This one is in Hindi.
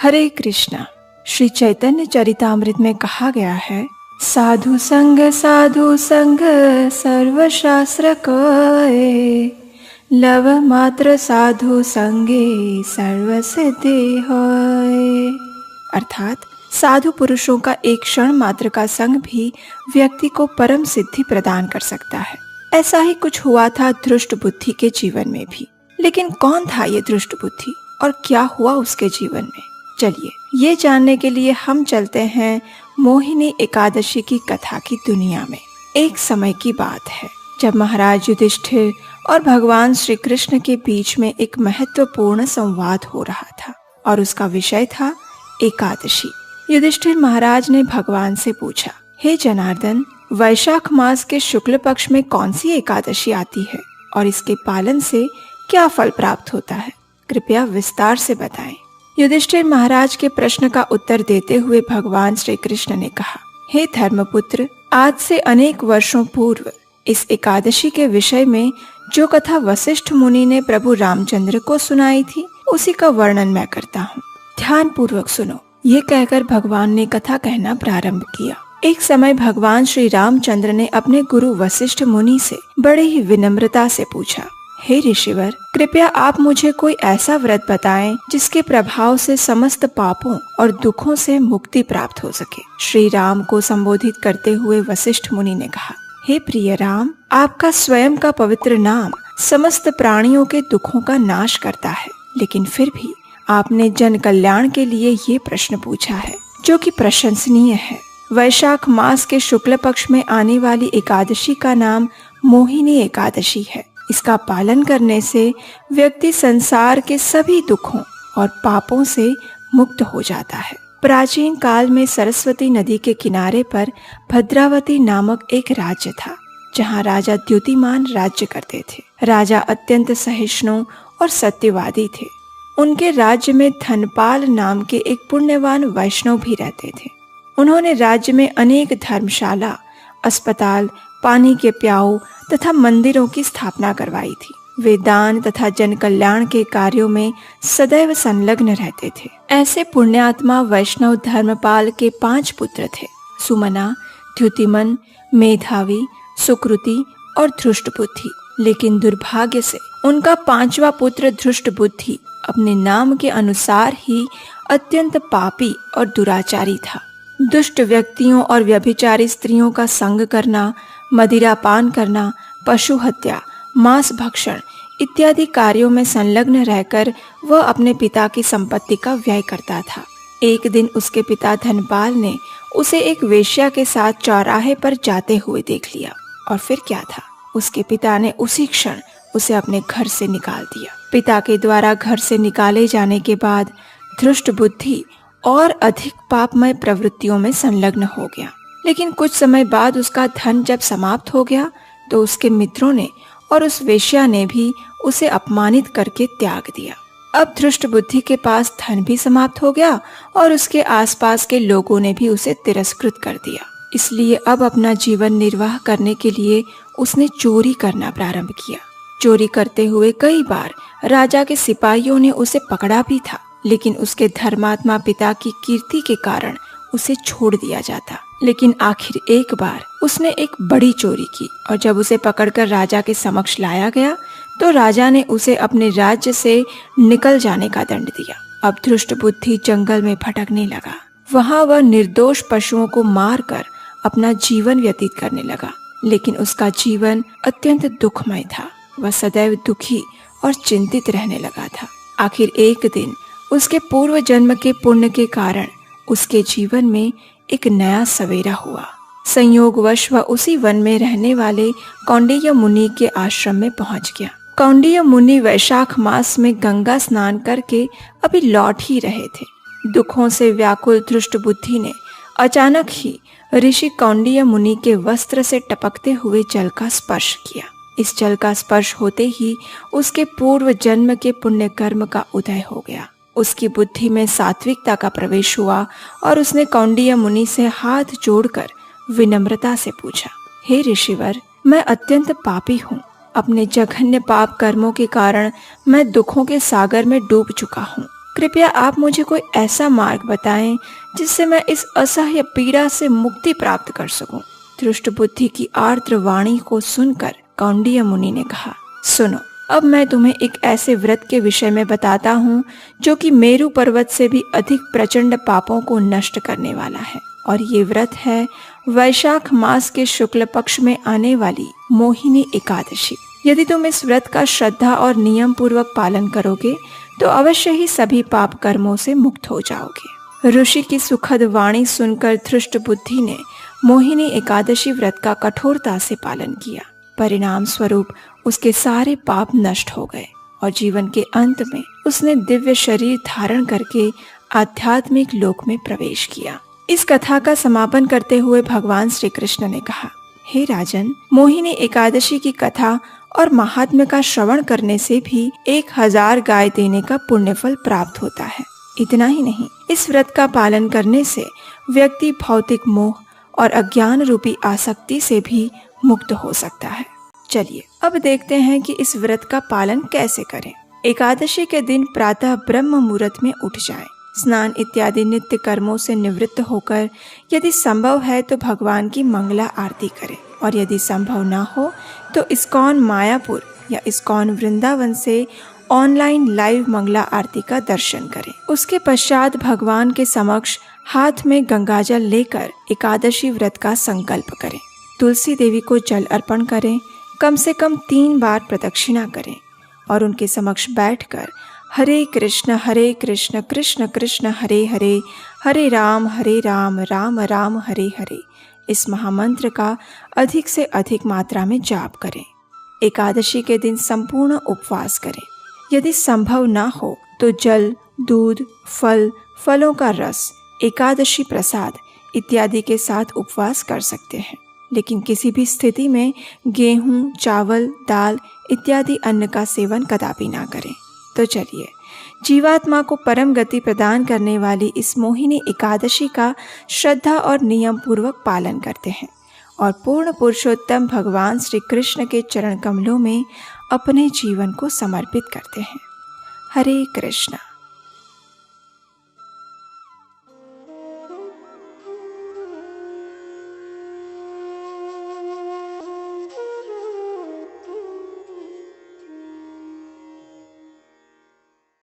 हरे कृष्णा। श्री चैतन्य चरितामृत में कहा गया है, साधु संग सर्वशास्त्र कहे, लव मात्र साधु संगे सर्व सिद्धि होए। अर्थात साधु पुरुषों का एक क्षण मात्र का संग भी व्यक्ति को परम सिद्धि प्रदान कर सकता है। ऐसा ही कुछ हुआ था धृष्ट बुद्धि के जीवन में भी। लेकिन कौन था ये धृष्ट बुद्धि और क्या हुआ उसके जीवन में? चलिए ये जानने के लिए हम चलते हैं मोहिनी एकादशी की कथा की दुनिया में। एक समय की बात है जब महाराज युधिष्ठिर और भगवान श्री कृष्ण के बीच में एक महत्वपूर्ण संवाद हो रहा था और उसका विषय था एकादशी। युधिष्ठिर महाराज ने भगवान से पूछा, हे जनार्दन, वैशाख मास के शुक्ल पक्ष में कौन सी एकादशी आती है और इसके पालन से क्या फल प्राप्त होता है? कृपया विस्तार से बताएं। युधिष्ठिर महाराज के प्रश्न का उत्तर देते हुए भगवान श्री कृष्ण ने कहा, हे धर्मपुत्र, आज से अनेक वर्षों पूर्व इस एकादशी के विषय में जो कथा वशिष्ठ मुनि ने प्रभु रामचंद्र को सुनाई थी, उसी का वर्णन मैं करता हूँ। ध्यान पूर्वक सुनो। ये कहकर भगवान ने कथा कहना प्रारंभ किया। एक समय भगवान श्री रामचंद्र ने अपने गुरु वशिष्ठ मुनि से बड़े ही विनम्रता से पूछा, हे ऋषिवर, कृपया आप मुझे कोई ऐसा व्रत बताएं जिसके प्रभाव से समस्त पापों और दुखों से मुक्ति प्राप्त हो सके। श्री राम को संबोधित करते हुए वशिष्ठ मुनि ने कहा, हे प्रिय राम, आपका स्वयं का पवित्र नाम समस्त प्राणियों के दुखों का नाश करता है, लेकिन फिर भी आपने जन कल्याण के लिए ये प्रश्न पूछा है जो कि प्रशंसनीय है। वैशाख मास के शुक्ल पक्ष में आने वाली एकादशी का नाम मोहिनी एकादशी है। इसका पालन करने से व्यक्ति संसार के सभी दुखों और पापों से मुक्त हो जाता है। प्राचीन काल में सरस्वती नदी के किनारे पर भद्रावती नामक एक राज्य था, जहाँ राजा द्युतिमान राज्य करते थे। राजा अत्यंत सहिष्णु और सत्यवादी थे। उनके राज्य में धनपाल नाम के एक पुण्यवान वैष्णव भी रहते थे। उन्होंने राज्य में अनेक धर्मशाला, अस्पताल, पानी के प्याऊ तथा मंदिरों की स्थापना करवाई थी। वे दान तथा जन कल्याण के कार्यों में सदैव संलग्न रहते थे। ऐसे पुण्यात्मा वैष्णव धर्मपाल के 5 पुत्र थे, सुमना, द्युतिमन, मेधावी, सुकृति और धृष्ट बुद्धि। लेकिन दुर्भाग्य से उनका 5वां पुत्र धृष्ट बुद्धि अपने नाम के अनुसार ही अत्यंत पापी और दुराचारी था। दुष्ट व्यक्तियों और व्यभिचारी स्त्रियों का संग करना, मदिरा पान करना, पशु हत्या, मांस भक्षण इत्यादि कार्यों में संलग्न रहकर वह अपने पिता की संपत्ति का व्यय करता था। एक दिन उसके पिता धनपाल ने उसे एक वेश्या के साथ चौराहे पर जाते हुए देख लिया और फिर क्या था, उसके पिता ने उसी क्षण उसे अपने घर से निकाल दिया। पिता के द्वारा घर से निकाले जाने के बाद धृष्ट बुद्धि और अधिक पापमय प्रवृत्तियों में संलग्न हो गया। लेकिन कुछ समय बाद उसका धन जब समाप्त हो गया तो उसके मित्रों ने और उस वेश्या ने भी उसे अपमानित करके त्याग दिया। अब धृष्ट बुद्धि के पास धन भी समाप्त हो गया और उसके आसपास के लोगों ने भी उसे तिरस्कृत कर दिया। इसलिए अब अपना जीवन निर्वाह करने के लिए उसने चोरी करना प्रारंभ किया। चोरी करते हुए कई बार राजा के सिपाहियों ने उसे पकड़ा भी था, लेकिन उसके धर्मात्मा पिता की कीर्ति के कारण उसे छोड़ दिया जाता। लेकिन आखिर एक बार उसने एक बड़ी चोरी की और जब उसे पकड़कर राजा के समक्ष लाया गया तो राजा ने उसे अपने राज्य से निकल जाने का दंड दिया। अब धृष्ट बुद्धि जंगल में भटकने लगा। वहाँ वह निर्दोष पशुओं को मारकर अपना जीवन व्यतीत करने लगा, लेकिन उसका जीवन अत्यंत दुखमय था। वह सदैव दुखी और चिंतित रहने लगा था। आखिर एक दिन उसके पूर्व जन्म के पुण्य के कारण उसके जीवन में एक नया सवेरा हुआ। संयोगवश वह उसी वन में रहने वाले कौंडिन्य मुनि के आश्रम में पहुंच गया। कौंडिन्य मुनि वैशाख मास में गंगा स्नान करके अभी लौट ही रहे थे। दुखों से व्याकुल धृष्ट बुद्धि ने अचानक ही ऋषि कौंडिन्य मुनि के वस्त्र से टपकते हुए जल का स्पर्श किया। इस जल का स्पर्श होते ही उसके पूर्व जन्म के पुण्य कर्म का उदय हो गया। उसकी बुद्धि में सात्विकता का प्रवेश हुआ और उसने कौंडिन्य मुनि से हाथ जोड़कर विनम्रता से पूछा, हे ऋषिवर, मैं अत्यंत पापी हूँ। अपने जघन्य पाप कर्मों के कारण मैं दुखों के सागर में डूब चुका हूँ। कृपया आप मुझे कोई ऐसा मार्ग बताएं जिससे मैं इस असह्य पीड़ा से मुक्ति प्राप्त कर सकूं। धृष्ट बुद्धि की आर्द्र वाणी को सुनकर कौंडिन्य मुनि ने कहा, सुनो, अब मैं तुम्हें एक ऐसे व्रत के विषय में बताता हूँ जो कि मेरु पर्वत से भी अधिक प्रचंड पापों को नष्ट करने वाला है। और ये व्रत है वैशाख मास के शुक्ल पक्ष में आने वाली मोहिनी एकादशी। यदि तुम इस व्रत का श्रद्धा और नियम पूर्वक पालन करोगे तो अवश्य ही सभी पाप कर्मों से मुक्त हो जाओगे। ऋषि की सुखद वाणी सुनकर धृष्ट बुद्धि ने मोहिनी एकादशी व्रत का कठोरता से पालन किया। परिणाम स्वरूप उसके सारे पाप नष्ट हो गए और जीवन के अंत में उसने दिव्य शरीर धारण करके आध्यात्मिक लोक में प्रवेश किया। इस कथा का समापन करते हुए भगवान श्री कृष्ण ने कहा, हे राजन, मोहिनी एकादशी की कथा और महात्म्य का श्रवण करने से भी 1000 गाय देने का पुण्यफल प्राप्त होता है। इतना ही नहीं, इस व्रत का पालन करने से व्यक्ति भौतिक मोह और अज्ञान रूपी आसक्ति से भी मुक्त हो सकता है। चलिए अब देखते हैं कि इस व्रत का पालन कैसे करें। एकादशी के दिन प्रातः ब्रह्म मुहूर्त में उठ जाएं, स्नान इत्यादि नित्य कर्मों से निवृत्त होकर यदि संभव है तो भगवान की मंगला आरती करें, और यदि संभव न हो तो इस्कॉन मायापुर या इस्कॉन वृंदावन से ऑनलाइन लाइव मंगला आरती का दर्शन करें। उसके पश्चात भगवान के समक्ष हाथ में गंगाजल लेकर एकादशी व्रत का संकल्प करें। तुलसी देवी को जल अर्पण करें, कम से कम 3 बार प्रदक्षिणा करें और उनके समक्ष बैठकर हरे कृष्ण कृष्ण कृष्ण हरे हरे, हरे राम राम राम हरे हरे इस महामंत्र का अधिक से अधिक मात्रा में जाप करें। एकादशी के दिन संपूर्ण उपवास करें। यदि संभव न हो तो जल, दूध, फलों का रस, एकादशी प्रसाद इत्यादि के साथ उपवास कर सकते हैं, लेकिन किसी भी स्थिति में गेहूं, चावल, दाल इत्यादि अन्न का सेवन कदापि ना करें। तो चलिए जीवात्मा को परम गति प्रदान करने वाली इस मोहिनी एकादशी का श्रद्धा और नियम पूर्वक पालन करते हैं और पूर्ण पुरुषोत्तम भगवान श्री कृष्ण के चरण कमलों में अपने जीवन को समर्पित करते हैं। हरे कृष्णा।